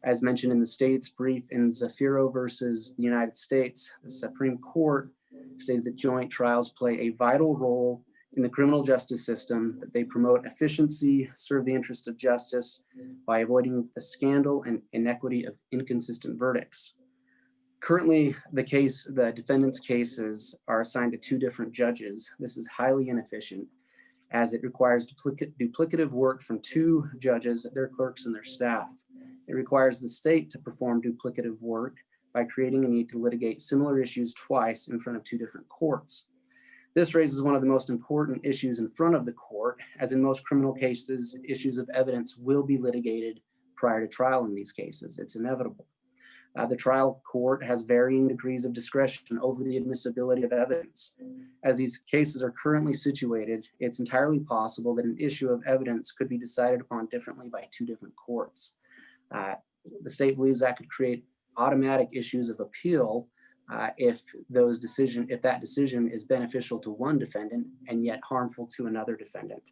As mentioned in the state's brief in Zafiro versus the United States, the Supreme Court stated that joint trials play a vital role in the criminal justice system, that they promote efficiency, serve the interest of justice by avoiding the scandal and inequity of inconsistent verdicts. Currently, the defendant's cases are assigned to two different judges. This is highly inefficient, as it requires duplicative work from two judges, their clerks, and their staff. It requires the state to perform duplicative work by creating a need to litigate similar issues twice in front of two different courts. This raises one of the most important issues in front of the court, as in most criminal cases, issues of evidence will be litigated prior to trial in these cases. It's inevitable. The trial court has varying degrees of discretion over the admissibility of evidence. As these cases are currently situated, it's entirely possible that an issue of evidence could be decided upon differently by two different courts. The state believes that could create automatic issues of appeal if that decision is beneficial to one defendant and yet harmful to another defendant.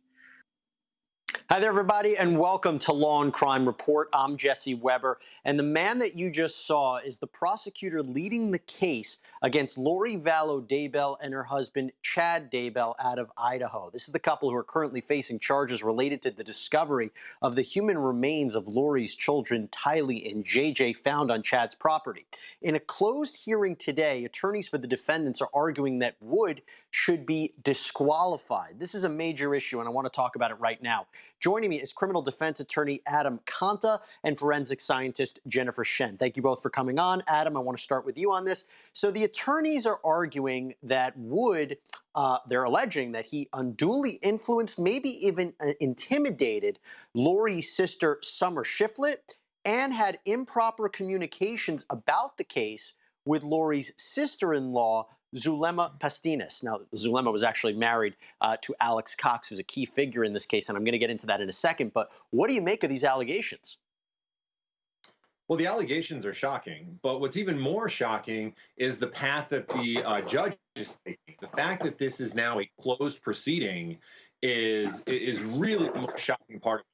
Hi there, everybody, and welcome to Law&Crime Report. I'm Jesse Weber, and the man that you just saw is the prosecutor leading the case against Lori Vallow Daybell and her husband, Chad Daybell, out of Idaho. This is the couple who are currently facing charges related to the discovery of the human remains of Lori's children, Tylee and JJ, found on Chad's property. In a closed hearing today, attorneys for the defendants are arguing that Wood should be disqualified. This is a major issue, and I want to talk about it right now. Joining me is criminal defense attorney Adam Konta and forensic scientist Jennifer Shen. Thank you both for coming on. Adam, I want to start with you on this. So the attorneys are arguing that Wood, they're alleging that he unduly influenced, maybe even intimidated Lori's sister, Summer Shiflett, and had improper communications about the case with Lori's sister-in-law, Zulema Pastinas. Now, Zulema was actually married to Alex Cox, who's a key figure in this case, and I'm going to get into that in a second. But what do you make of these allegations? Well, the allegations are shocking, but what's even more shocking is the path that the judge is taking. The fact that this is now a closed proceeding is really the most shocking part.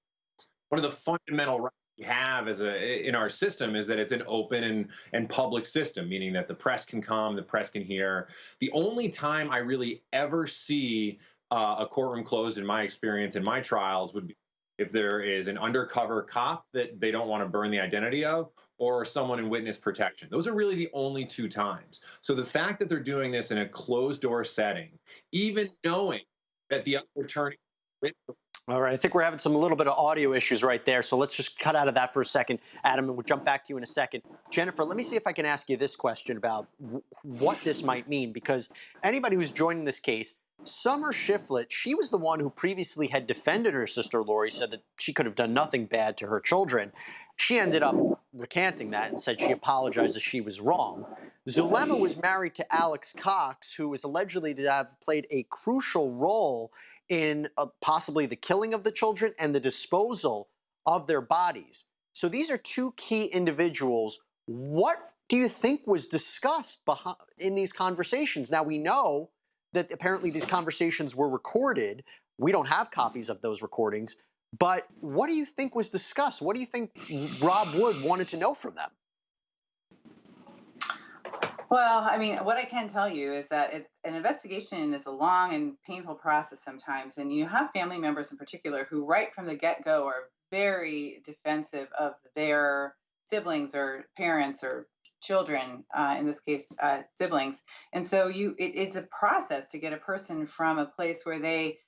One of the fundamental rights we have in our system is that it's an open and public system, meaning that the press can come, the press can hear. The only time I really ever see a courtroom closed, in my experience, in my trials, would be if there is an undercover cop that they don't want to burn the identity of, or someone in witness protection. Those are really the only two times. So the fact that they're doing this in a closed door setting, even knowing that the other attorney. All right, I think we're having a little bit of audio issues right there, so let's just cut out of that for a second, Adam, and we'll jump back to you in a second. Jennifer, let me see if I can ask you this question about what this might mean, because anybody who's joining this case, Summer Shiflett, she was the one who previously had defended her sister Lori, said that she could have done nothing bad to her children. She ended up recanting that and said she apologized as she was wrong. Zulema was married to Alex Cox, who is allegedly to have played a crucial role in possibly the killing of the children and the disposal of their bodies. So these are two key individuals. What do you think was discussed in these conversations? Now, we know that apparently these conversations were recorded. We don't have copies of those recordings. But what do you think was discussed? What do you think Rob Wood wanted to know from them? Well, I mean, what I can tell you is that an investigation is a long and painful process sometimes. And you have family members in particular who right from the get-go are very defensive of their siblings or parents or children, in this case, siblings. And so it's a process to get a person from a place where they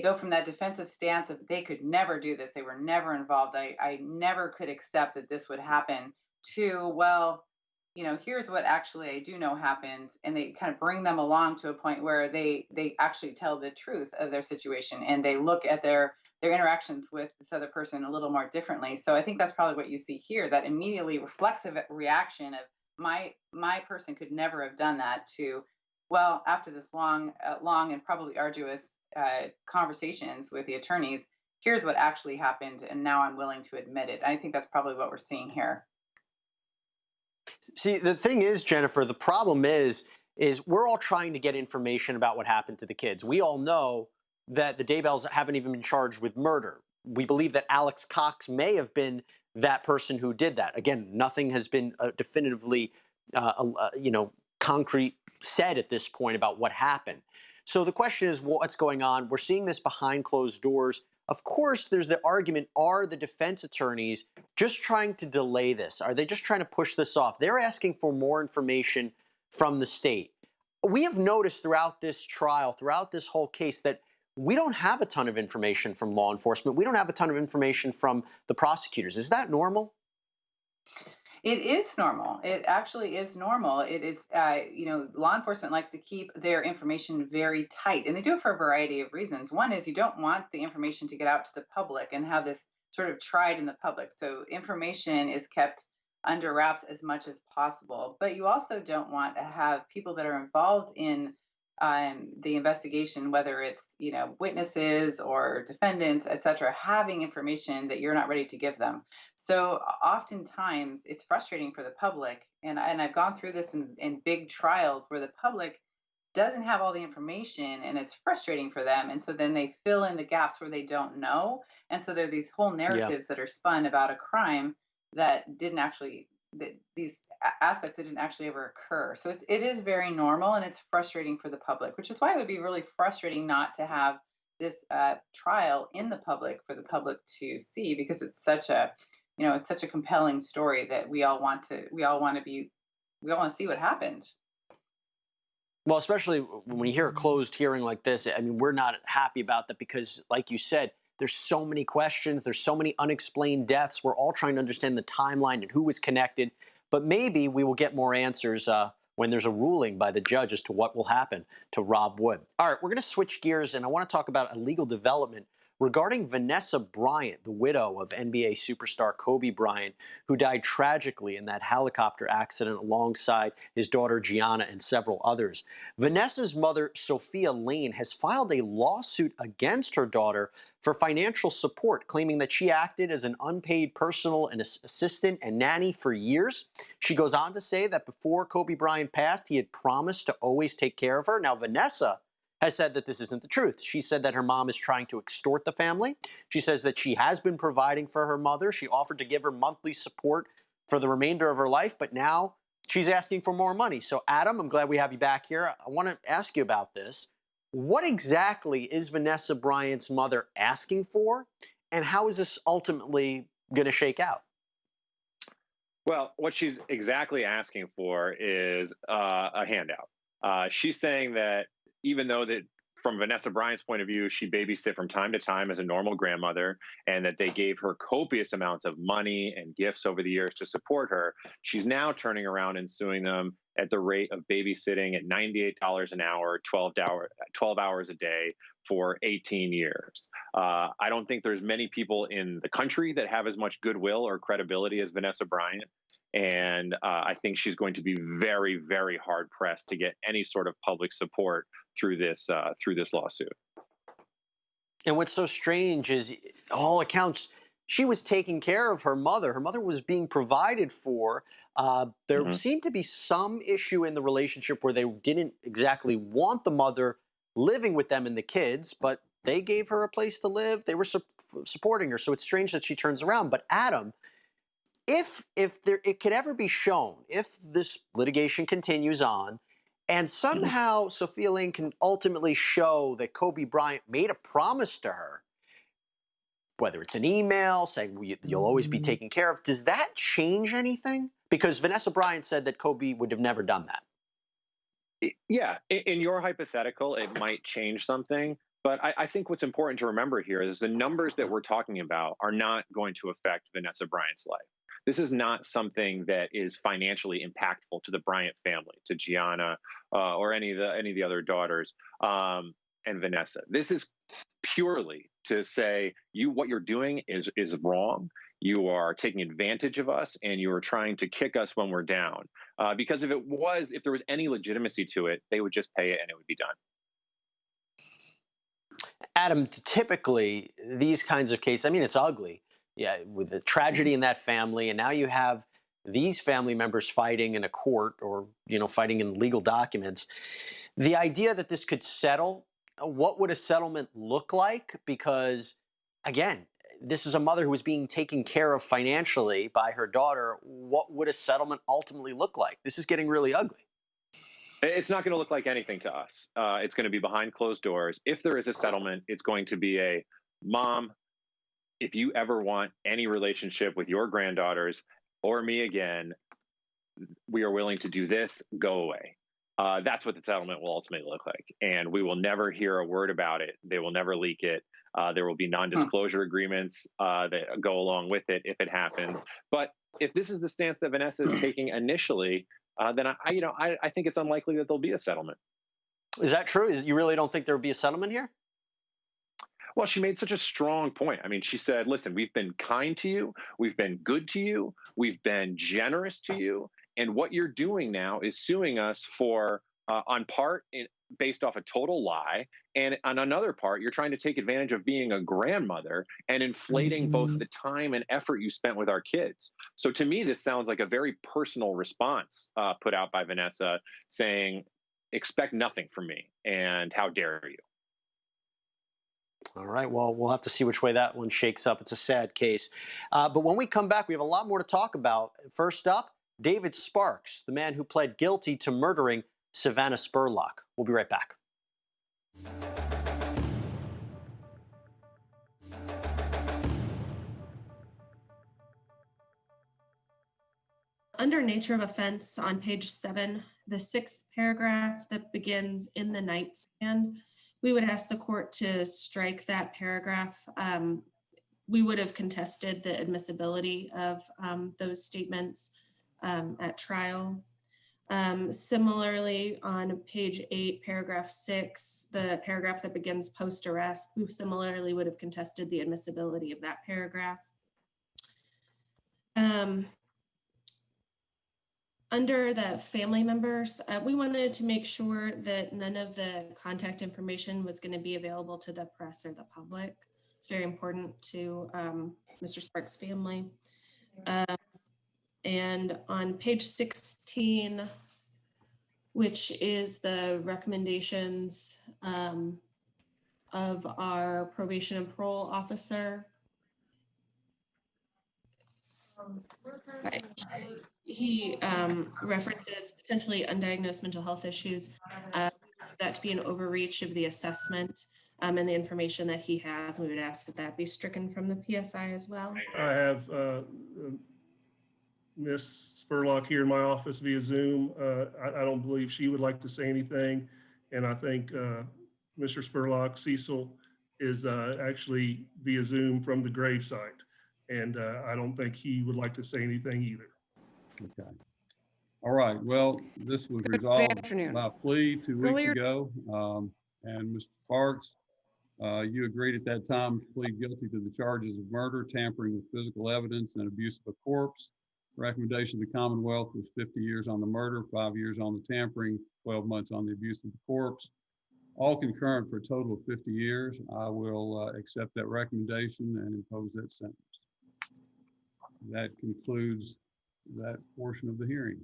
go from that defensive stance of they could never do this, they were never involved, I never could accept that this would happen, to, well, here's what actually I do know happened. And they kind of bring them along to a point where they actually tell the truth of their situation, and they look at their interactions with this other person a little more differently. So I think that's probably what you see here, that immediately reflexive reaction of my person could never have done that, to, well, after this long and probably arduous conversations with the attorneys, here's what actually happened, and now I'm willing to admit it. I think that's probably what we're seeing here. See, the thing is, Jennifer, the problem is we're all trying to get information about what happened to the kids. We all know that the Daybells haven't even been charged with murder. we believe that Alex Cox may have been that person who did that. Again, nothing has been definitively, concrete said at this point about what happened. So the question is, what's going on? We're seeing this behind closed doors. Of course, there's the argument, are the defense attorneys just trying to delay this? Are they just trying to push this off? They're asking for more information from the state. We have noticed throughout this trial, throughout this whole case, that we don't have a ton of information from law enforcement. We don't have a ton of information from the prosecutors. Is that normal? It is normal. It actually is normal. It is, law enforcement likes to keep their information very tight, and they do it for a variety of reasons. One is you don't want the information to get out to the public and have this sort of tried in the public. So information is kept under wraps as much as possible. But you also don't want to have people that are involved in the investigation, whether it's witnesses or defendants, et cetera, having information that you're not ready to give them. So oftentimes it's frustrating for the public, and I've gone through this in big trials where the public doesn't have all the information, and it's frustrating for them, and so then they fill in the gaps where they don't know, and so there are these whole Yeah. narratives that are spun about a crime that didn't actually these aspects that didn't actually ever occur. So it is very normal, and it's frustrating for the public, which is why it would be really frustrating not to have this trial in the public for the public to see, because it's such a it's such a compelling story that we all want to see what happened. Well, especially when you hear a closed hearing like this, I mean, we're not happy about that because, like you said, there's so many questions, there's so many unexplained deaths. We're all trying to understand the timeline and who was connected. But maybe we will get more answers when there's a ruling by the judge as to what will happen to Rob Wood. All right, we're going to switch gears, and I want to talk about a legal development regarding Vanessa Bryant, the widow of NBA superstar Kobe Bryant, who died tragically in that helicopter accident alongside his daughter Gianna and several others. Vanessa's mother, Sophia Lane, has filed a lawsuit against her daughter for financial support, claiming that she acted as an unpaid personal and assistant and nanny for years. She goes on to say that before Kobe Bryant passed, he had promised to always take care of her. Now, Vanessa has said that this isn't the truth. She said that her mom is trying to extort the family. She says that she has been providing for her mother. She offered to give her monthly support for the remainder of her life, but now she's asking for more money. So, Adam, I'm glad we have you back here. I want to ask you about this. What exactly is Vanessa Bryant's mother asking for, and how is this ultimately going to shake out? Well, what she's exactly asking for is a handout. She's saying that even though that from Vanessa Bryant's point of view, she babysit from time to time as a normal grandmother, and that they gave her copious amounts of money and gifts over the years to support her, she's now turning around and suing them at the rate of babysitting at $98 an hour, 12 hours a day for 18 years. I don't think there's many people in the country that have as much goodwill or credibility as Vanessa Bryant. And I think she's going to be very, very hard pressed to get any sort of public support through this lawsuit. And what's so strange is, all accounts, she was taking care of her mother. Her mother was being provided for. There seemed to be some issue in the relationship where they didn't exactly want the mother living with them and the kids, but they gave her a place to live. They were supporting her. So it's strange that she turns around. But Adam, if it could ever be shown, if this litigation continues on, and somehow Sophia Lane can ultimately show that Kobe Bryant made a promise to her, whether it's an email saying you'll always be taken care of, does that change anything? Because Vanessa Bryant said that Kobe would have never done that. Yeah, in your hypothetical, it might change something. But I think what's important to remember here is the numbers that we're talking about are not going to affect Vanessa Bryant's life. This is not something that is financially impactful to the Bryant family, to Gianna or any of the other daughters and Vanessa. This is purely to say what you're doing is wrong. You are taking advantage of us, and you are trying to kick us when we're down. Because if there was any legitimacy to it, they would just pay it and it would be done. Adam, typically these kinds of cases, I mean, it's ugly. Yeah, with the tragedy in that family, and now you have these family members fighting in a court or, fighting in legal documents. The idea that this could settle, what would a settlement look like? Because, again, this is a mother who was being taken care of financially by her daughter. What would a settlement ultimately look like? This is getting really ugly. It's not going to look like anything to us. It's going to be behind closed doors. If there is a settlement, it's going to be a mom, if you ever want any relationship with your granddaughters or me again, we are willing to do this, go away. That's what the settlement will ultimately look like. And we will never hear a word about it. They will never leak it. There will be non-disclosure agreements that go along with it if it happens. But if this is the stance that Vanessa is taking initially, then I think it's unlikely that there'll be a settlement. Is that true? You really don't think there would be a settlement here? Well, she made such a strong point. I mean, she said, listen, we've been kind to you. We've been good to you. We've been generous to you. And what you're doing now is suing us for, on part, based off a total lie. And on another part, you're trying to take advantage of being a grandmother and inflating both the time and effort you spent with our kids. So to me, this sounds like a very personal response put out by Vanessa saying, expect nothing from me. And how dare you? All right. Well, we'll have to see which way that one shakes up. It's a sad case. But when we come back, we have a lot more to talk about. First up, David Sparks, the man who pled guilty to murdering Savannah Spurlock. We'll be right back. Under nature of offense on page 7, the 6th paragraph that begins "in the nightstand," we would ask the court to strike that paragraph. We would have contested the admissibility of those statements at trial. Similarly, on page 8, paragraph 6, the paragraph that begins post-arrest, we similarly would have contested the admissibility of that paragraph. Under the family members, we wanted to make sure that none of the contact information was going to be available to the press or the public. It's very important to Mr. Sparks' family. And on page 16, which is the recommendations of our probation and parole officer, he references potentially undiagnosed mental health issues, that to be an overreach of the assessment and the information that he has. We would ask that that be stricken from the PSI as well. I have Miss Spurlock here in my office via Zoom. I don't believe she would like to say anything. And I think Mr. Spurlock, Cecil, is actually via Zoom from the gravesite. And I don't think he would like to say anything either. Okay. All right. Well, this was resolved by plea 2 weeks ago. And Mr. Sparks, you agreed at that time to plead guilty to the charges of murder, tampering with physical evidence, and abuse of a corpse. Recommendation of the Commonwealth was 50 years on the murder, 5 years on the tampering, 12 months on the abuse of the corpse. All concurrent for a total of 50 years. I will accept that recommendation and impose that sentence. That concludes that portion of the hearing.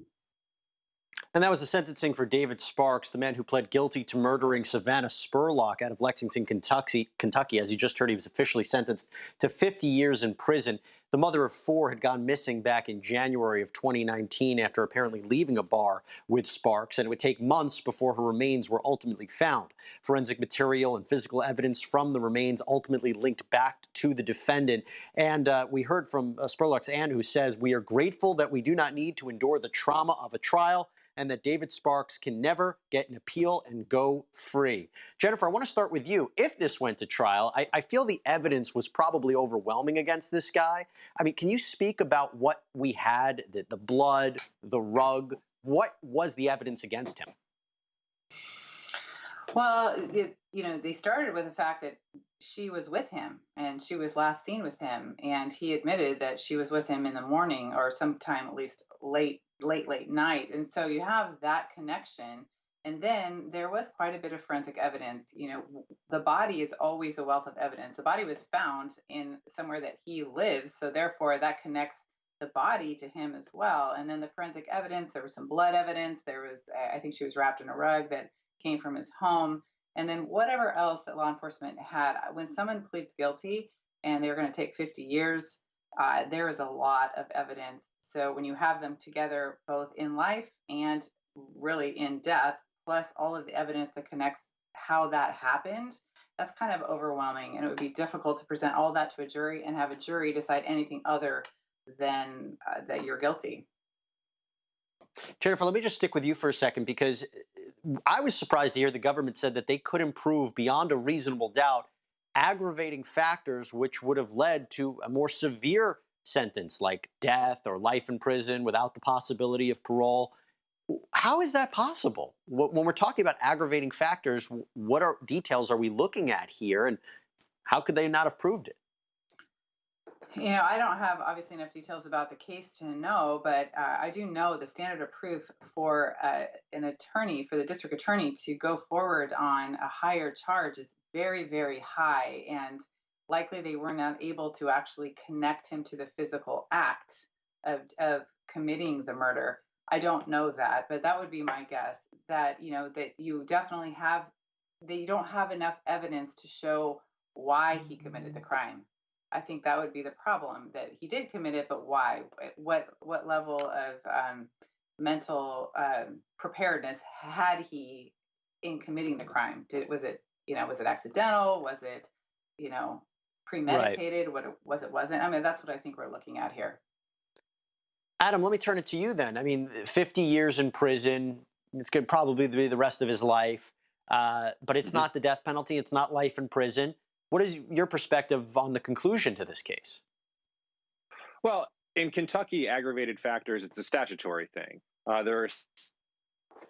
And that was the sentencing for David Sparks, the man who pled guilty to murdering Savannah Spurlock out of Lexington, Kentucky. As you just heard, he was officially sentenced to 50 years in prison. The mother of 4 had gone missing back in January of 2019 after apparently leaving a bar with Sparks, and it would take months before her remains were ultimately found. Forensic material and physical evidence from the remains ultimately linked back to the defendant. And we heard from Spurlock's aunt, who says, "We are grateful that we do not need to endure the trauma of a trial, and that David Sparks can never get an appeal and go free." Jennifer, I want to start with you. If this went to trial, I feel the evidence was probably overwhelming against this guy. I mean, can you speak about what we had, the blood, the rug? What was the evidence against him? Well, they started with the fact that she was with him and she was last seen with him. And he admitted that she was with him in the morning or sometime at least late night. And so you have that connection. And then there was quite a bit of forensic evidence. The body is always a wealth of evidence. The body was found in somewhere that he lives. So therefore that connects the body to him as well. And then the forensic evidence, there was some blood evidence. I think she was wrapped in a rug that came from his home. And then whatever else that law enforcement had. When someone pleads guilty, and they're going to take 50 years. There is a lot of evidence. So when you have them together, both in life and really in death, plus all of the evidence that connects how that happened, that's kind of overwhelming. And it would be difficult to present all that to a jury and have a jury decide anything other than that you're guilty. Jennifer, let me just stick with you for a second, because I was surprised to hear the government said that they couldn't prove beyond a reasonable doubt aggravating factors which would have led to a more severe sentence like death or life in prison without the possibility of parole. How is that possible? When we're talking about aggravating factors, what details are we looking at here, and how could they not have proved it? I don't have obviously enough details about the case to know, but I do know the standard of proof for an attorney, for the district attorney to go forward on a higher charge is very, very high. And likely they were not able to actually connect him to the physical act of committing the murder. I don't know that, but that would be my guess, that, that you definitely have, that you don't have enough evidence to show why he committed the crime. I think that would be the problem, that he did commit it, but why? What level of mental preparedness had he in committing the crime? Was it accidental? Was it, premeditated? Right. Wasn't? I mean, that's what I think we're looking at here. Adam, let me turn it to you then. I mean, 50 years in prison, it's going to probably be the rest of his life, but it's not the death penalty. It's not life in prison. What is your perspective on the conclusion to this case? Well, in Kentucky, aggravated factors, it's a statutory thing. There are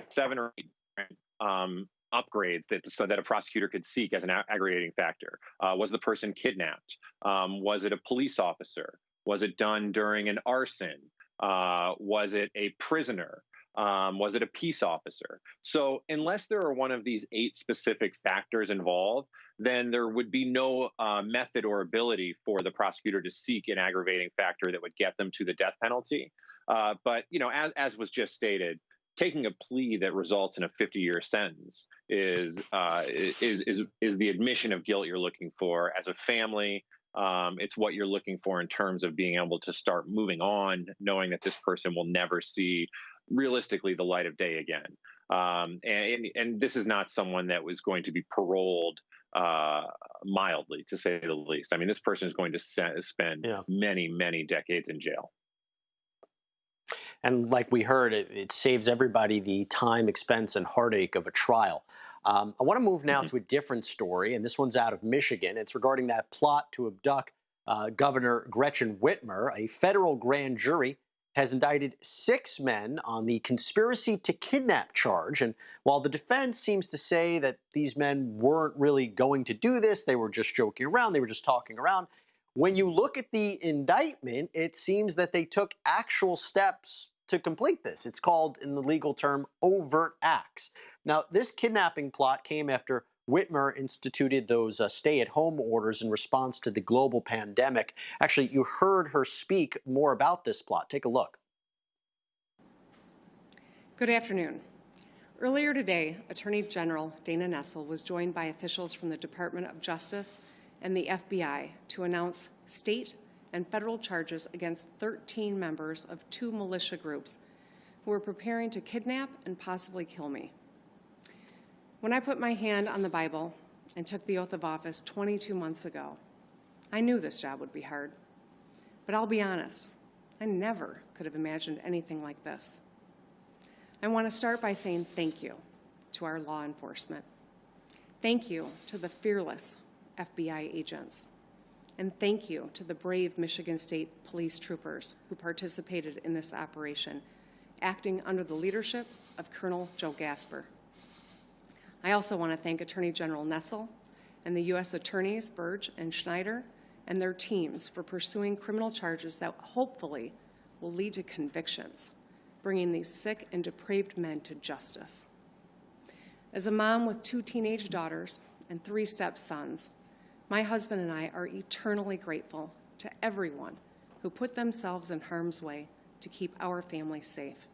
7 or 8 upgrades that a prosecutor could seek as an aggravating factor. Was the person kidnapped? Was it a police officer? Was it done during an arson? Was it a prisoner? Was it a peace officer? So unless there are one of these 8 specific factors involved, then there would be no method or ability for the prosecutor to seek an aggravating factor that would get them to the death penalty. But as was just stated, taking a plea that results in a 50-year sentence is the admission of guilt you're looking for as a family. It's what you're looking for in terms of being able to start moving on, knowing that this person will never see realistically the light of day again. And this is not someone that was going to be paroled mildly, to say the least. I mean, this person is going to spend many, many decades in jail. And like we heard, it saves everybody the time, expense, and heartache of a trial. I want to move now to a different story, and this one's out of Michigan. It's regarding that plot to abduct Governor Gretchen Whitmer. A federal grand jury has indicted 6 men on the conspiracy to kidnap charge. And while the defense seems to say that these men weren't really going to do this, they were just joking around, they were just talking around, when you look at the indictment, it seems that they took actual steps to complete this. It's called, in the legal term, overt acts. Now, this kidnapping plot came after Whitmer instituted those stay-at-home orders in response to the global pandemic. Actually, you heard her speak more about this plot. Take a look. Good afternoon. Earlier today, Attorney General Dana Nessel was joined by officials from the Department of Justice and the FBI to announce state and federal charges against 13 members of 2 militia groups who were preparing to kidnap and possibly kill me. When I put my hand on the Bible and took the oath of office 22 months ago, I knew this job would be hard. But I'll be honest, I never could have imagined anything like this. I want to start by saying thank you to our law enforcement. Thank you to the fearless FBI agents. And thank you to the brave Michigan State Police troopers who participated in this operation, acting under the leadership of Colonel Joe Gasper. I also want to thank Attorney General Nessel and the U.S. Attorneys Burge and Schneider and their teams for pursuing criminal charges that hopefully will lead to convictions, bringing these sick and depraved men to justice. As a mom with 2 teenage daughters and 3 stepsons, my husband and I are eternally grateful to everyone who put themselves in harm's way to keep our family safe.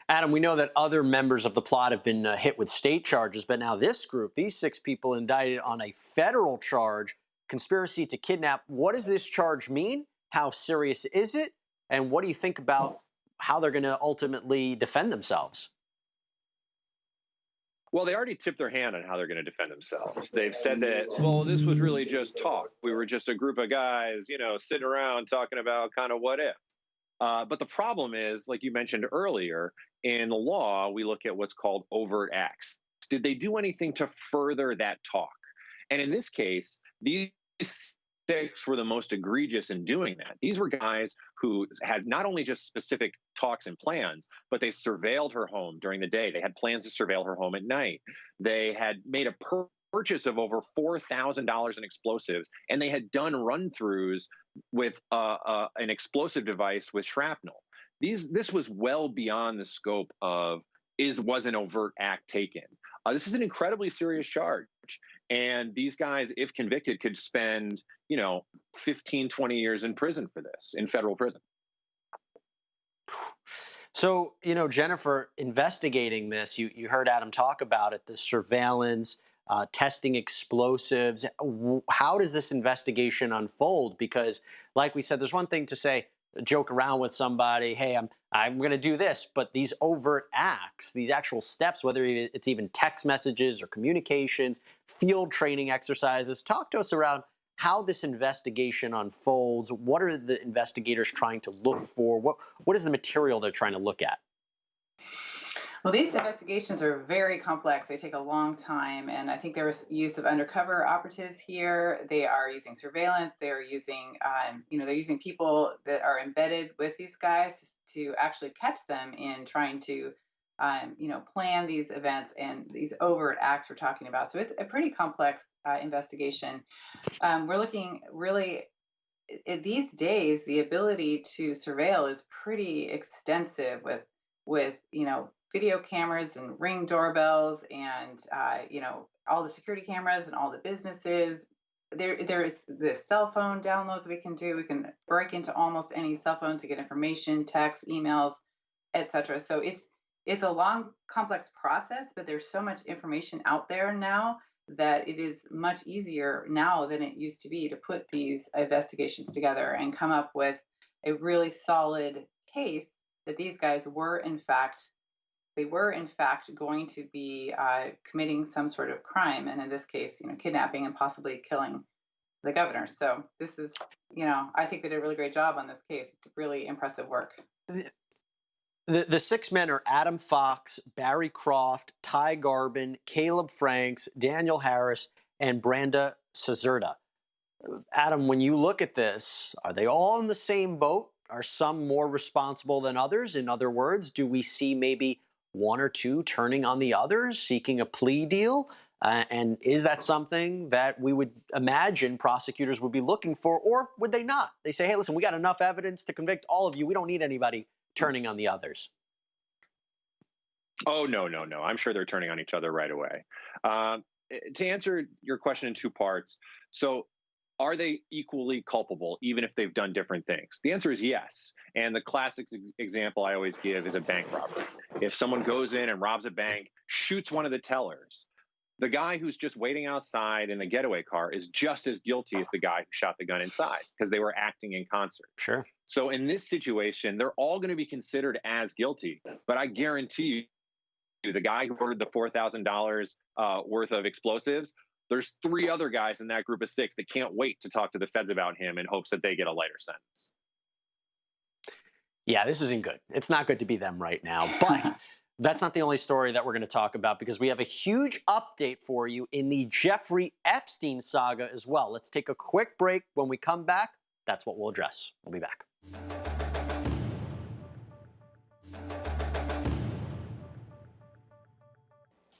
Adam, we know that other members of the plot have been hit with state charges, but now this group, these 6 people indicted on a federal charge, conspiracy to kidnap. What does this charge mean? How serious is it? And what do you think about how they're going to ultimately defend themselves? Well, they already tipped their hand on how they're going to defend themselves. They've said that, well, this was really just talk. We were just a group of guys, sitting around talking about kind of what if. But the problem is, like you mentioned earlier, in the law, we look at what's called overt acts. Did they do anything to further that talk? And in this case, these 6 were the most egregious in doing that. These were guys who had not only just specific talks and plans, but they surveilled her home during the day. They had plans to surveil her home at night. They had made a purchase of over $4,000 in explosives, and they had done run-throughs with an explosive device with shrapnel. This was well beyond the scope of was an overt act taken. This is an incredibly serious charge. And these guys, if convicted, could spend, 15, 20 years in prison for this, in federal prison. So, Jennifer, investigating this, you heard Adam talk about it, the surveillance, testing explosives. How does this investigation unfold? Because, like we said, there's one thing to say, joke around with somebody, hey, I'm going to do this, but these overt acts, these actual steps, whether it's even text messages or communications, field training exercises, talk to us around how this investigation unfolds. What are the investigators trying to look for? What is the material they're trying to look at? Well, these investigations are very complex. They take a long time, and I think there was use of undercover operatives here. They are using surveillance. They are using, they're using people that are embedded with these guys to actually catch them in trying to, plan these events and these overt acts we're talking about. So it's a pretty complex investigation. We're looking really these days. The ability to surveil is pretty extensive with video cameras and Ring doorbells and all the security cameras and all the businesses. There's the cell phone downloads we can do. We can break into almost any cell phone to get information, texts, emails, etc. So it's a long, complex process, but there's so much information out there now that it is much easier now than it used to be to put these investigations together and come up with a really solid case that these guys were in fact going to be committing some sort of crime, and in this case, kidnapping and possibly killing the governor. So this is, I think they did a really great job on this case. It's really impressive work. The 6 men are Adam Fox, Barry Croft, Ty Garbin, Caleb Franks, Daniel Harris, and Branda Cazurta. Adam, when you look at this, are they all in the same boat? Are some more responsible than others? In other words, do we see maybe 1 or 2 turning on the others, seeking a plea deal? And is that something that we would imagine prosecutors would be looking for, or would they not? They say, hey, listen, we got enough evidence to convict all of you. We don't need anybody turning on the others. Oh, no. I'm sure they're turning on each other right away. To answer your question in 2 parts, so are they equally culpable, even if they've done different things? The answer is yes. And the classic example I always give is a bank robbery. If someone goes in and robs a bank, shoots one of the tellers, the guy who's just waiting outside in the getaway car is just as guilty as the guy who shot the gun inside, because they were acting in concert. Sure. So in this situation, they're all going to be considered as guilty. But I guarantee you, the guy who ordered the $4,000 worth of explosives, there's 3 other guys in that group of 6 that can't wait to talk to the feds about him in hopes that they get a lighter sentence. Yeah, this isn't good. It's not good to be them right now. But that's not the only story that we're going to talk about, because we have a huge update for you in the Jeffrey Epstein saga as well. Let's take a quick break. When we come back, that's what we'll address. We'll be back.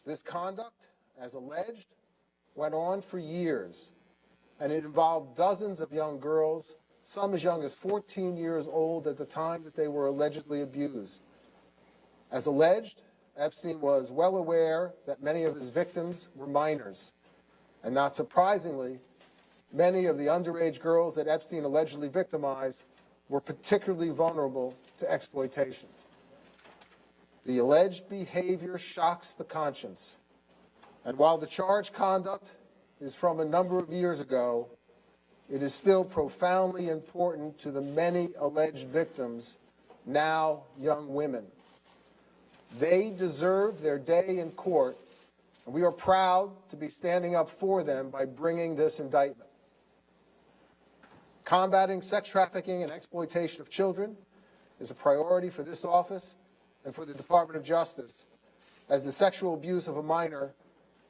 This conduct, as alleged, went on for years, and it involved dozens of young girls, some as young as 14 years old at the time that they were allegedly abused. As alleged, Epstein was well aware that many of his victims were minors, and not surprisingly, many of the underage girls that Epstein allegedly victimized were particularly vulnerable to exploitation. The alleged behavior shocks the conscience, and while the charged conduct is from a number of years ago, it is still profoundly important to the many alleged victims, now young women. They deserve their day in court, and we are proud to be standing up for them by bringing this indictment. Combating sex trafficking and exploitation of children is a priority for this office and for the Department of Justice, as the sexual abuse of a minor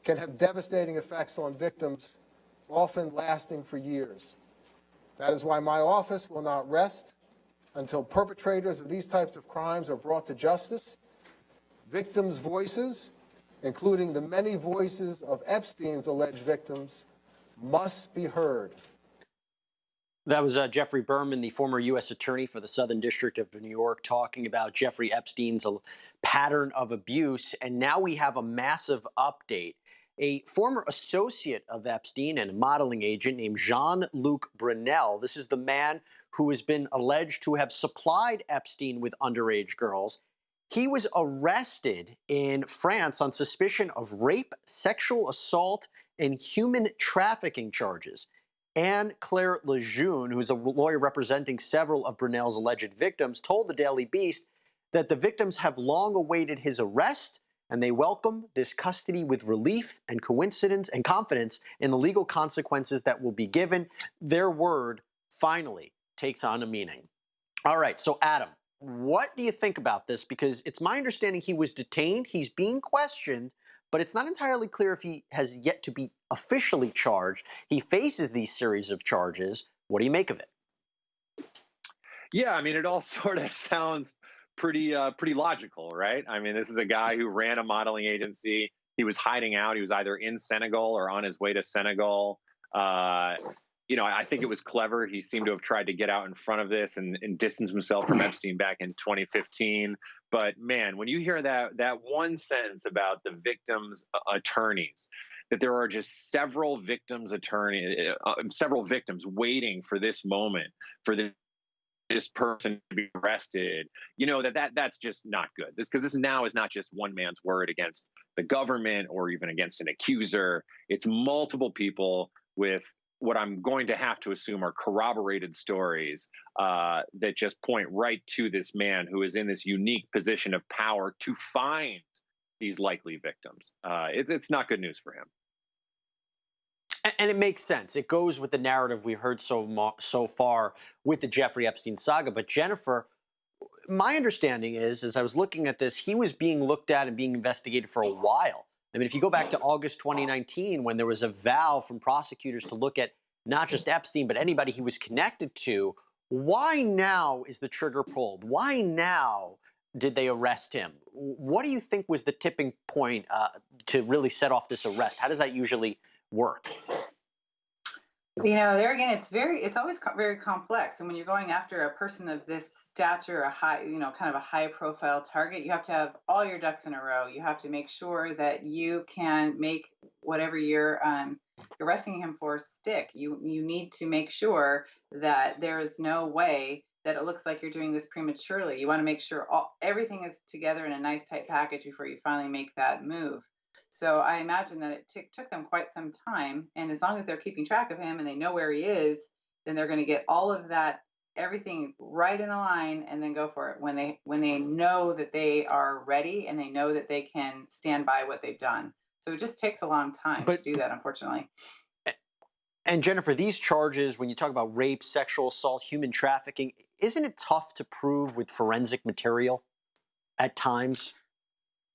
can have devastating effects on victims, often lasting for years. That is why my office will not rest until perpetrators of these types of crimes are brought to justice. Victims' voices, including the many voices of Epstein's alleged victims, must be heard. That was Jeffrey Berman, the former U.S. Attorney for the Southern District of New York, talking about Jeffrey Epstein's pattern of abuse. And now we have a massive update. A former associate of Epstein and a modeling agent named Jean-Luc Brunel, this is the man who has been alleged to have supplied Epstein with underage girls. He was arrested in France on suspicion of rape, sexual assault, and human trafficking charges. Anne-Claire Lejeune, who's a lawyer representing several of Brunel's alleged victims, told the Daily Beast that the victims have long awaited his arrest, and they welcome this custody with relief and coincidence and confidence in the legal consequences that will be given. Their word finally takes on a meaning. All right, so Adam, what do you think about this? Because it's my understanding he was detained, he's being questioned, but it's not entirely clear if he has yet to be officially charged. He faces these series of charges. What do you make of it? Yeah, I mean, it all sort of sounds pretty logical, right? I mean, this is a guy who ran a modeling agency. He was hiding out. He was either in Senegal or on his way to Senegal. I think it was clever. He seemed to have tried to get out in front of this and distance himself from Epstein back in 2015. But man, when you hear that one sentence about the victims' attorneys, that there are just several victims' several victims waiting for this moment, for this person to be arrested, that's just not good. This now is not just one man's word against the government or even against an accuser. It's multiple people with what I'm going to have to assume are corroborated stories that just point right to this man who is in this unique position of power to find these likely victims. It's not good news for him. And it makes sense. It goes with the narrative we've heard so far with the Jeffrey Epstein saga. But Jennifer, my understanding is, as I was looking at this, he was being looked at and being investigated for a while. I mean, if you go back to August 2019, when there was a vow from prosecutors to look at not just Epstein, but anybody he was connected to, why now is the trigger pulled? Why now did they arrest him? What do you think was the tipping point to really set off this arrest? How does that usually work? There again, it's always very complex. And when you're going after a person of this stature, kind of a high profile target, you have to have all your ducks in a row. You have to make sure that you can make whatever you're arresting him for stick. You need to make sure that there is no way that it looks like you're doing this prematurely. You want to make sure everything is together in a nice tight package before you finally make that move. So I imagine that it took them quite some time. And as long as they're keeping track of him and they know where he is, then they're going to get all of that, everything right in a line and then go for it when they know that they are ready and they know that they can stand by what they've done. So it just takes a long time to do that, unfortunately. And Jennifer, these charges, when you talk about rape, sexual assault, human trafficking, isn't it tough to prove with forensic material at times?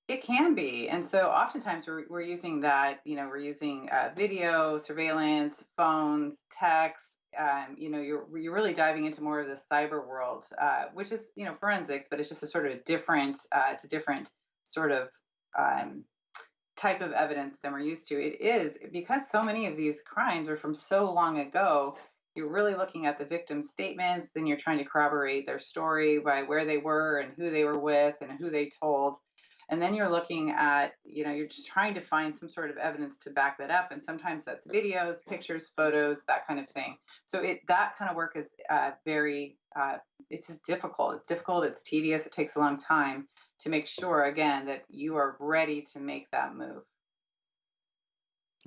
It can be. And so oftentimes we're using that, we're using video, surveillance, phones, text. You're really diving into more of the cyber world, which is, forensics, but it's just a sort of different sort of type of evidence than we're used to. It is because so many of these crimes are from so long ago. You're really looking at the victim's statements, then you're trying to corroborate their story by where they were and who they were with and who they told. And then you're looking at, you're just trying to find some sort of evidence to back that up. And sometimes that's videos, pictures, photos, that kind of thing. So that kind of work is it's just difficult. It's difficult. It's tedious. It takes a long time to make sure, again, that you are ready to make that move.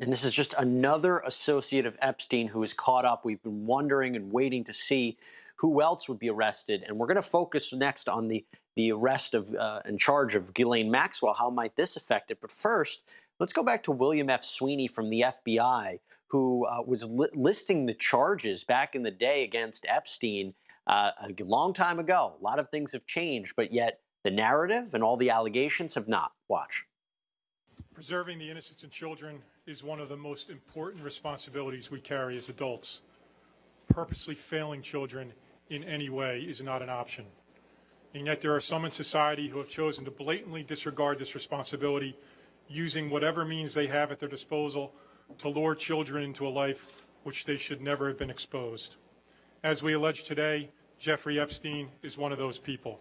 And this is just another associate of Epstein who is caught up. We've been wondering and waiting to see who else would be arrested. And we're going to focus next on the arrest of in charge of Ghislaine Maxwell. How might this affect it? But first, let's go back to William F. Sweeney from the FBI, who was listing the charges back in the day against Epstein a long time ago. A lot of things have changed, but yet the narrative and all the allegations have not. Watch. Preserving the innocence of children is one of the most important responsibilities we carry as adults. Purposely failing children in any way is not an option. And yet there are some in society who have chosen to blatantly disregard this responsibility, using whatever means they have at their disposal to lure children into a life which they should never have been exposed. As we allege today, Jeffrey Epstein is one of those people.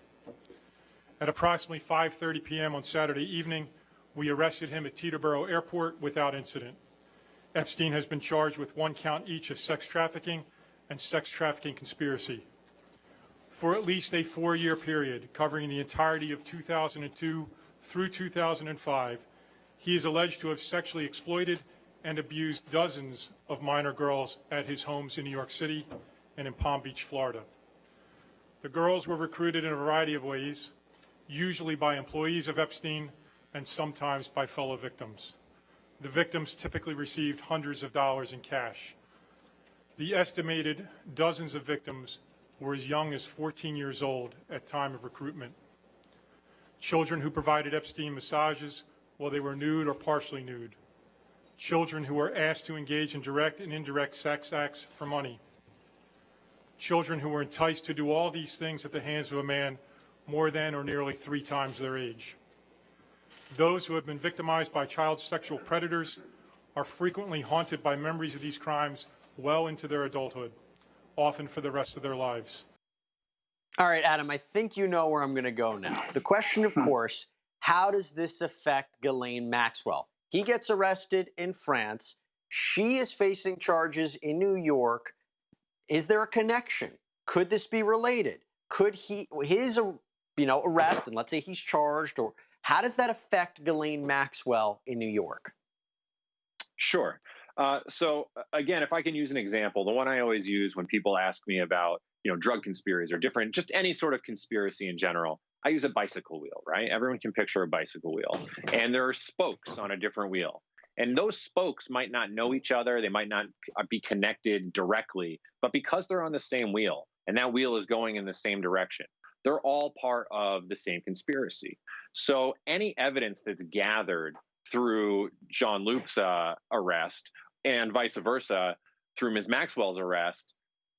At approximately 5:30 p.m. on Saturday evening, we arrested him at Teterboro Airport without incident. Epstein has been charged with 1 count each of sex trafficking and sex trafficking conspiracy. For at least a 4-year period covering the entirety of 2002 through 2005, he is alleged to have sexually exploited and abused dozens of minor girls at his homes in New York City and in Palm Beach, Florida. The girls were recruited in a variety of ways, usually by employees of Epstein and sometimes by fellow victims. The victims typically received hundreds of dollars in cash. The estimated dozens of victims were as young as 14 years old at time of recruitment. Children who provided Epstein massages while they were nude or partially nude. Children who were asked to engage in direct and indirect sex acts for money. Children who were enticed to do all these things at the hands of a man more than or nearly 3 times their age. Those who have been victimized by child sexual predators are frequently haunted by memories of these crimes well into their adulthood, often for the rest of their lives. All right, Adam, I think you know where I'm going to go now. The question, of course, how does this affect Ghislaine Maxwell? He gets arrested in France. She is facing charges in New York. Is there a connection? Could this be related? Could his arrest, and let's say he's charged, or how does that affect Ghislaine Maxwell in New York? Sure. So again, if I can use an example, the one I always use when people ask me about, drug conspiracies or different, just any sort of conspiracy in general, I use a bicycle wheel, right? Everyone can picture a bicycle wheel, and there are spokes on a different wheel. And those spokes might not know each other. They might not be connected directly, but because they're on the same wheel and that wheel is going in the same direction, they're all part of the same conspiracy. So any evidence that's gathered through Jean-Luc's arrest and vice versa through Ms. Maxwell's arrest,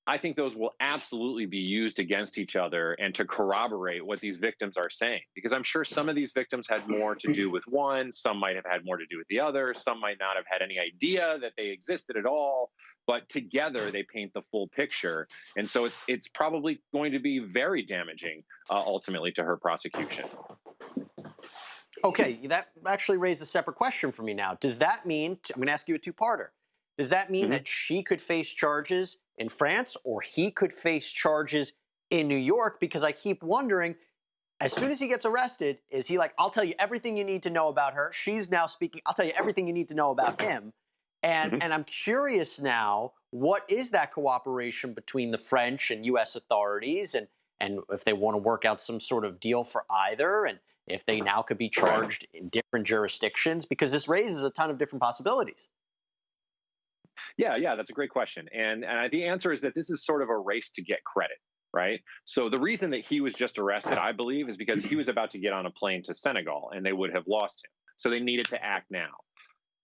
I think those will absolutely be used against each other and to corroborate what these victims are saying. Because I'm sure some of these victims had more to do with one, some might have had more to do with the other, some might not have had any idea that they existed at all, but together they paint the full picture. And so it's probably going to be very damaging ultimately to her prosecution. Okay, that actually raised a separate question for me now. Does that mean, I'm going to ask you a two-parter, does that mean that she could face charges in France or he could face charges in New York? Because I keep wondering, as soon as he gets arrested, is he like, I'll tell you everything you need to know about her. She's now speaking, I'll tell you everything you need to know about him. And I'm curious now, what is that cooperation between the French and U.S. authorities, and if they want to work out some sort of deal for either, and if they now could be charged in different jurisdictions, because this raises a ton of different possibilities. Yeah, that's a great question. And the answer is that this is sort of a race to get credit, right? So the reason that he was just arrested, I believe, is because he was about to get on a plane to Senegal and they would have lost him. So they needed to act now.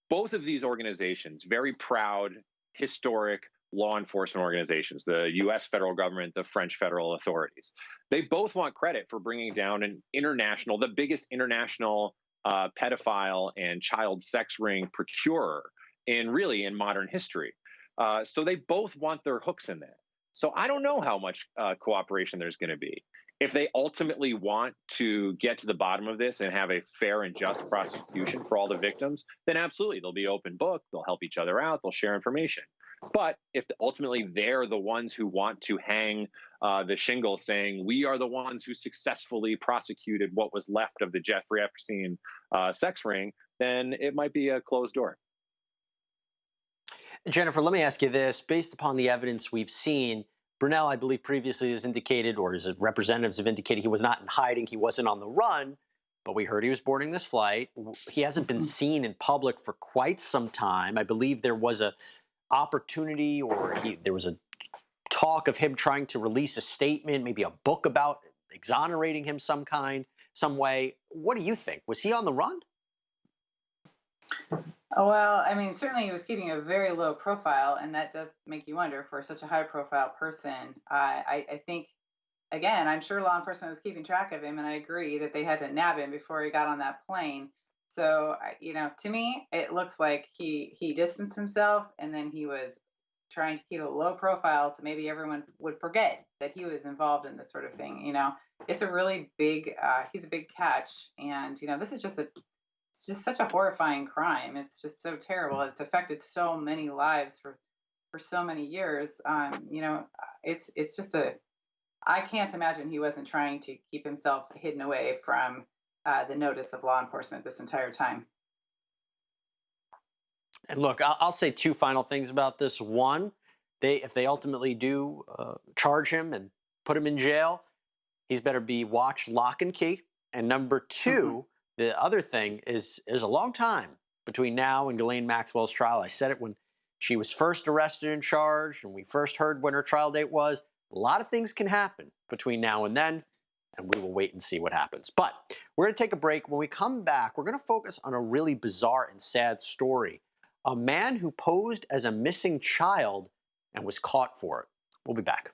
Both of these organizations, very proud, historic law enforcement organizations, the U.S. federal government, the French federal authorities, they both want credit for bringing down the biggest international pedophile and child sex ring procurer in modern history. So they both want their hooks in that. So I don't know how much cooperation there's going to be. If they ultimately want to get to the bottom of this and have a fair and just prosecution for all the victims, then absolutely, they'll be open book, they'll help each other out, they'll share information. But if ultimately they're the ones who want to hang the shingle saying, we are the ones who successfully prosecuted what was left of the Jeffrey Epstein sex ring, then it might be a closed door. Jennifer, let me ask you this. Based upon the evidence we've seen, Brunel, I believe previously has indicated, or his representatives have indicated, he was not in hiding, he wasn't on the run, but we heard he was boarding this flight. He hasn't been seen in public for quite some time. I believe there was a opportunity, or there was a talk of him trying to release a statement, maybe a book about exonerating him some way. What do you think? Was he on the run? Well, I mean, certainly he was keeping a very low profile, and that does make you wonder for such a high profile person. I think, again, I'm sure law enforcement was keeping track of him, and I agree that they had to nab him before he got on that plane. So, to me, it looks like he distanced himself, and then he was trying to keep a low profile so maybe everyone would forget that he was involved in this sort of thing. It's a really big, he's a big catch, and this is just it's just such a horrifying crime. It's just so terrible. It's affected so many lives for so many years. It's just I can't imagine he wasn't trying to keep himself hidden away from the notice of law enforcement this entire time. And look, I'll say two final things about this. One, if they ultimately do charge him and put him in jail, he's better be watched lock and key. And number two, the other thing is there's a long time between now and Ghislaine Maxwell's trial. I said it when she was first arrested and charged, and we first heard when her trial date was. A lot of things can happen between now and then, and we will wait and see what happens. But we're going to take a break. When we come back, we're going to focus on a really bizarre and sad story. A man who posed as a missing child and was caught for it. We'll be back.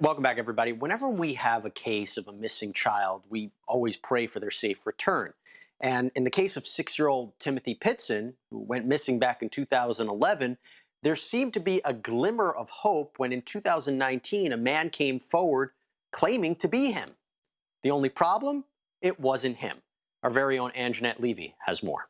Welcome back, everybody. Whenever we have a case of a missing child, we always pray for their safe return. And in the case of 6-year-old Timothy Pitson, who went missing back in 2011, there seemed to be a glimmer of hope when in 2019 a man came forward claiming to be him. The only problem? It wasn't him. Our very own Anjanette Levy has more.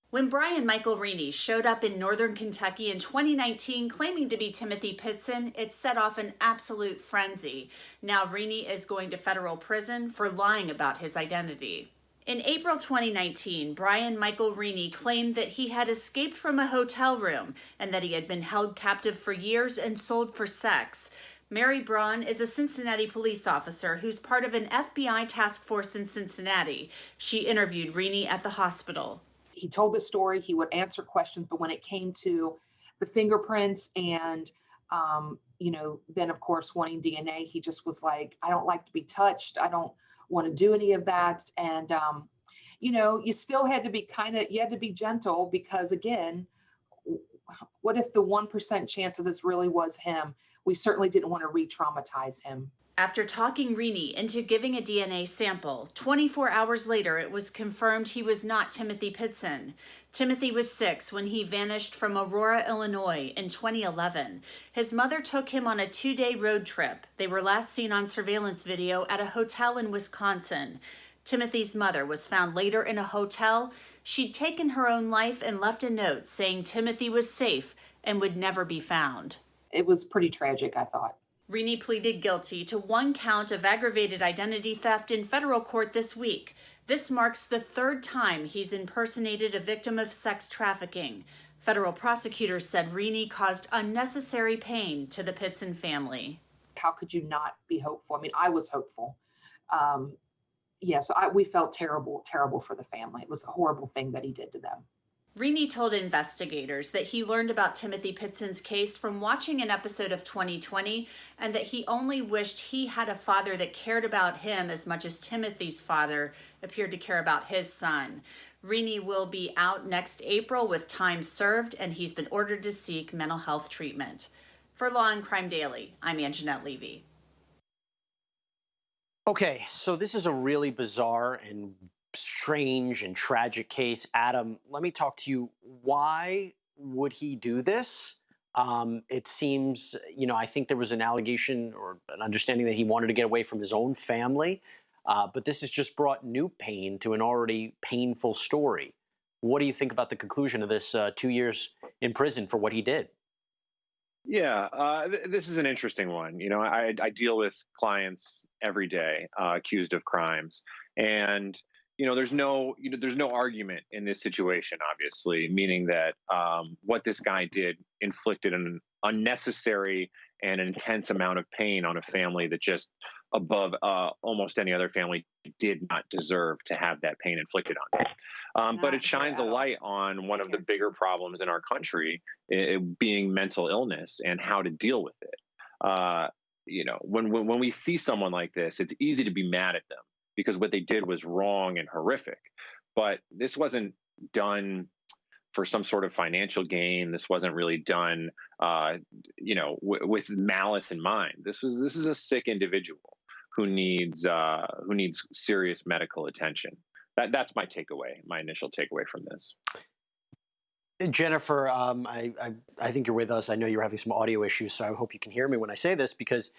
When Brian Michael Reaney showed up in northern Kentucky in 2019 claiming to be Timothy Pitson, it set off an absolute frenzy. Now Reaney is going to federal prison for lying about his identity. In April 2019, Brian Michael Reaney claimed that he had escaped from a hotel room and that he had been held captive for years and sold for sex. Mary Braun is a Cincinnati police officer who's part of an FBI task force in Cincinnati. She interviewed Reaney at the hospital. He told the story, he would answer questions, but when it came to the fingerprints and, then of course wanting DNA, he just was like, I don't like to be touched. I don't want to do any of that. And, you still had to be you had to be gentle because again, what if the 1% chance of this really was him? We certainly didn't want to re-traumatize him. After talking Reaney into giving a DNA sample, 24 hours later, it was confirmed he was not Timothy Pitson. Timothy was 6 when he vanished from Aurora, Illinois in 2011. His mother took him on a 2-day road trip. They were last seen on surveillance video at a hotel in Wisconsin. Timothy's mother was found later in a hotel. She'd taken her own life and left a note saying Timothy was safe and would never be found. It was pretty tragic, I thought. Reaney pleaded guilty to 1 count of aggravated identity theft in federal court this week. This marks the 3rd time he's impersonated a victim of sex trafficking. Federal prosecutors said Reaney caused unnecessary pain to the Pitson family. How could you not be hopeful? I mean, I was hopeful. We felt terrible for the family. It was a horrible thing that he did to them. Reaney told investigators that he learned about Timothy Pitson's case from watching an episode of 2020 and that he only wished he had a father that cared about him as much as Timothy's father appeared to care about his son. Reaney will be out next April with time served, and he's been ordered to seek mental health treatment. For Law and Crime Daily, I'm Anjanette Levy. Okay, so this is a really bizarre and strange and tragic case. Adam, let me talk to you. Why would he do this? It seems, I think there was an allegation or an understanding that he wanted to get away from his own family, but this has just brought new pain to an already painful story. What do you think about the conclusion of this 2 years in prison for what he did? Yeah, this is an interesting one. I deal with clients every day accused of crimes, and there's no argument in this situation. Obviously, meaning that what this guy did inflicted an unnecessary and intense amount of pain on a family that just above almost any other family did not deserve to have that pain inflicted on them. But it shines a light on one of the bigger problems in our country, it being mental illness and how to deal with it. When we see someone like this, it's easy to be mad at them because what they did was wrong and horrific. But this wasn't done for some sort of financial gain. This wasn't really done, with malice in mind. This is a sick individual who needs serious medical attention. That's my takeaway, my initial takeaway from this. Jennifer, I think you're with us. I know you're having some audio issues, so I hope you can hear me when I say this, because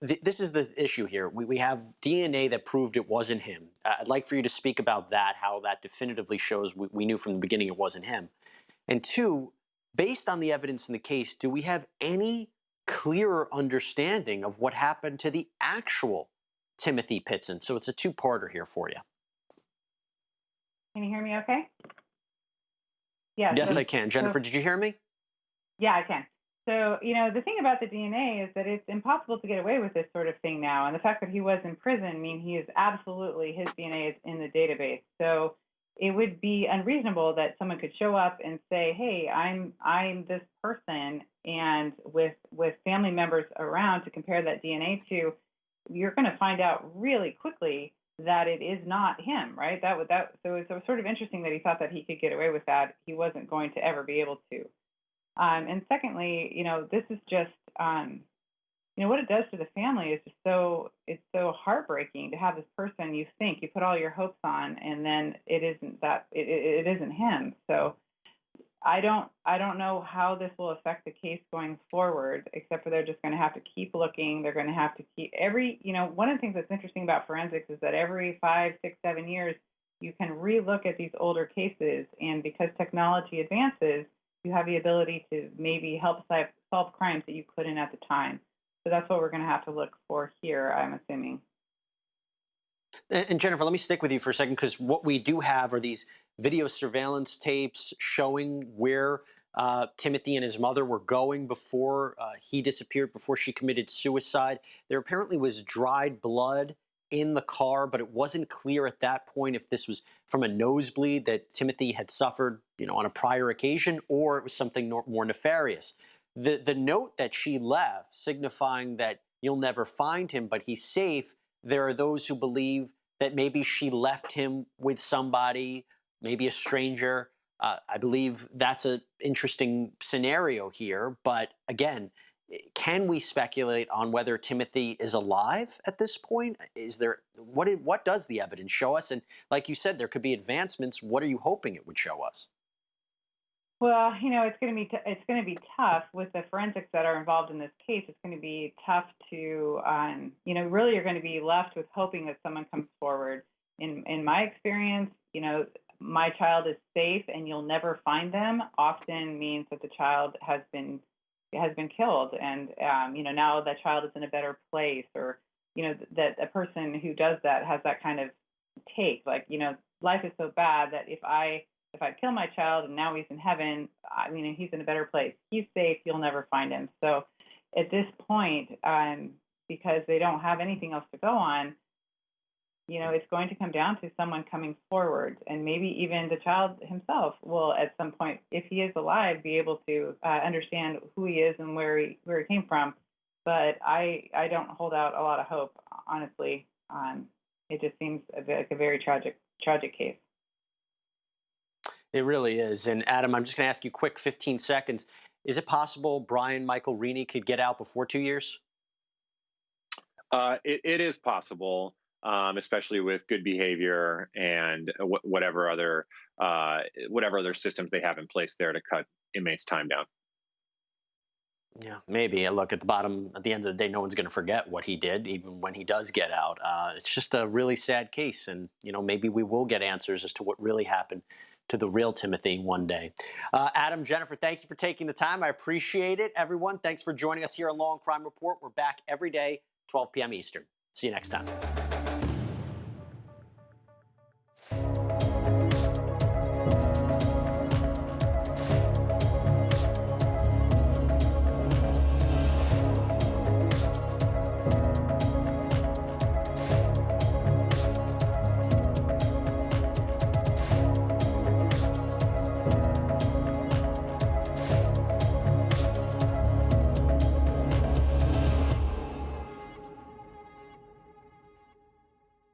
this is the issue here. We have DNA that proved it wasn't him. I'd like for you to speak about that, how that definitively shows we knew from the beginning it wasn't him. And two, based on the evidence in the case, do we have any clearer understanding of what happened to the actual Timothy Pitson? So it's a two-parter here for you. Can you hear me okay? Yeah, yes, I can. Jennifer, did you hear me? Yeah, I can. So, the thing about the DNA is that it's impossible to get away with this sort of thing now. And the fact that he was in prison means his DNA is in the database. So it would be unreasonable that someone could show up and say, hey, I'm this person, and with family members around to compare that DNA to, you're going to find out really quickly that it is not him, right? So it's sort of interesting that he thought that he could get away with that. He wasn't going to ever be able to. And secondly, this is just, what it does to the family is just it's so heartbreaking to have this person you put all your hopes on, and then it isn't him. So I don't know how this will affect the case going forward, except for they're just going to have to keep looking. They're going to have to keep one of the things that's interesting about forensics is that every 5, 6, 7 years, you can relook at these older cases. And because technology advances, you have the ability to maybe help solve crimes that you couldn't at the time. So that's what we're going to have to look for here, I'm assuming. And Jennifer, let me stick with you for a second, because what we do have are these video surveillance tapes showing where Timothy and his mother were going before he disappeared, before she committed suicide. There apparently was dried blood in the car, but it wasn't clear at that point if this was from a nosebleed that Timothy had suffered, on a prior occasion, or it was something more nefarious. The note that she left, signifying that you'll never find him, but he's safe. There are those who believe that maybe she left him with somebody, maybe a stranger. I believe that's an interesting scenario here. But again, can we speculate on whether Timothy is alive at this point? What does the evidence show us? And like you said, there could be advancements. What are you hoping it would show us? Well, it's going to be tough with the forensics that are involved in this case. It's going to be tough to, really you're going to be left with hoping that someone comes forward. In my experience, my child is safe and you'll never find them often means that the child has been killed, and now that child is in a better place, or that a person who does that has that kind of take, like life is so bad that if I kill my child and now he's in heaven, he's in a better place. He's safe. You'll never find him. So at this point, because they don't have anything else to go on, it's going to come down to someone coming forward, and maybe even the child himself will at some point, if he is alive, be able to understand who he is and where he came from. But I don't hold out a lot of hope, honestly. It just seems like a very tragic case. It really is. And Adam, I'm just going to ask you a quick 15 seconds. Is it possible Brian Michael Rini could get out before 2 years? It is possible, especially with good behavior and whatever other systems they have in place there to cut inmates' time down. Yeah, maybe. Look, at the end of the day, no one's going to forget what he did, even when he does get out. It's just a really sad case, and maybe we will get answers as to what really happened to the real Timothy one day. Adam, Jennifer, thank you for taking the time. I appreciate it. Everyone, thanks for joining us here on Law and Crime Report. We're back every day, 12 p.m. Eastern. See you next time.